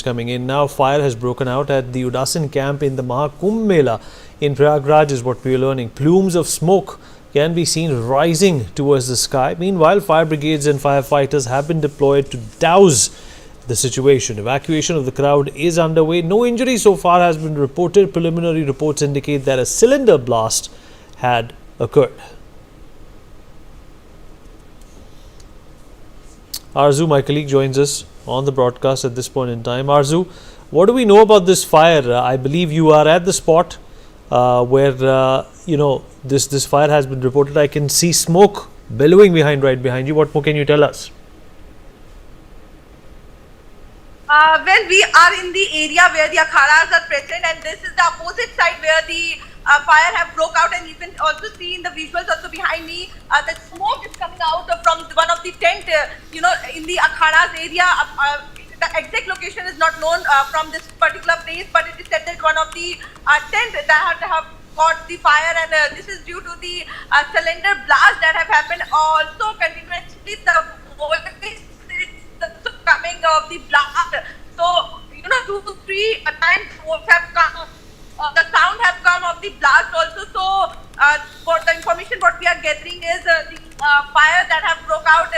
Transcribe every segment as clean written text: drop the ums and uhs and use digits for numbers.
Coming in now, fire has broken out at the Udasin camp in the Mahakumbh Mela in Prayagraj is what we are learning. Plumes of smoke can be seen rising towards the sky. Meanwhile, fire brigades and firefighters have been deployed to douse the situation. Evacuation of the crowd is underway. No injury so far has been reported. Preliminary reports indicate that a cylinder blast had occurred. Arzu, my colleague, joins us on the broadcast at this point in time. Arzu, what do we know about this fire? I believe you are at the spot where this fire has been reported. I can see smoke billowing right behind you. What more can you tell us? Well, we are in the area where the akhadas are present, and this is the opposite side where the fire have broke out, and you can also see in the visuals also behind me that smoke is coming out from one of the tent, in the akhadas area. The exact location is not known from this particular place, but it is said that one of the tent that have caught the fire, and this is due to the cylinder blast that have happened. Also, continuously the coming of the blast. So, 2 to 3 times have come. The sound have come of the blast also. So, for the information what we are gathering is the fire that have broke out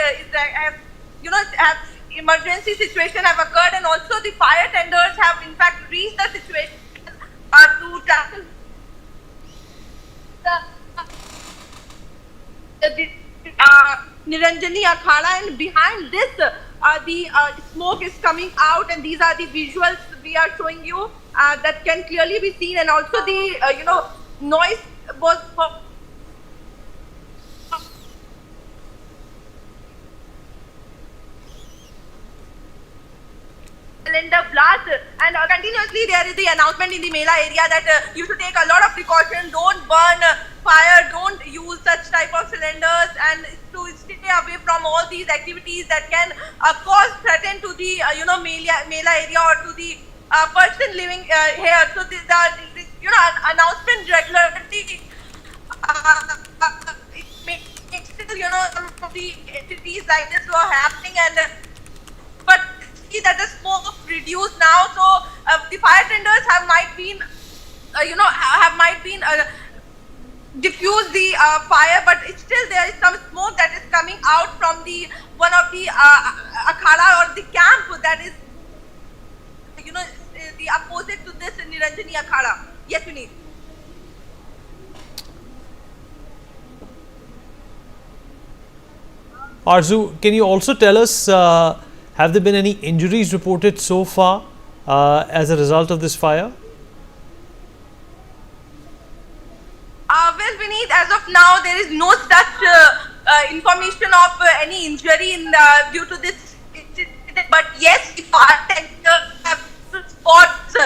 have emergency situation have occurred, and also the fire tenders have in fact reached the situation to tackle the Niranjani Akhada, and behind this the smoke is coming out, and these are the visuals we are showing you that can clearly be seen, and also the noise was cylinder blast, and continuously there is the announcement in the Mela area that you should take a lot of precaution, don't burn fire, don't use such type of cylinders, and to stay away from all these activities that can cause threat to the Mela area or to the person living here. So the announcement regularly it makes some of the entities like this were happening, and but see that the smoke reduced now. So the fire tenders have might been diffuse the fire, but it's still there is some smoke that is coming out from the one of the akhada or the camp that is the opposite to this Niranjani Akhada. Yes, Vineet. Arzu, can you also tell us, have there been any injuries reported so far as a result of this fire? Well, Vineet, as of now, there is no such information of any injury due to this incident. But yes, the fire tenders have spots.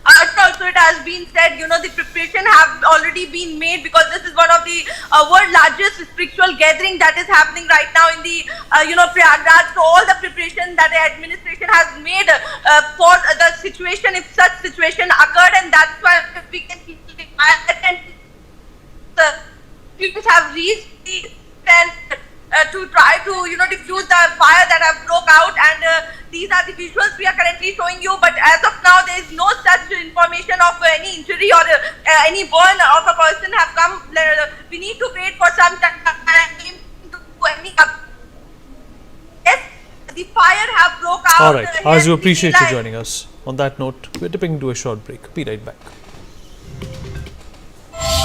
Also, it has been said, the preparation have already been made, because this is one of the world largest spiritual gathering that is happening right now in the Prayagraj. So all the preparation that the administration has made for the situation, if such situation occurred, and that's why we can see the people have reached the tent to try to diffuse the fire that have broke out, and these are the visuals we are currently showing you. But as of now, there is no such information of any injury or any burn of a person have come. We need to wait for some time to any up. Yes, the fire have broke out. All right, Arzu, appreciate you joining us. On that note, we're dipping into a short break. Be right back.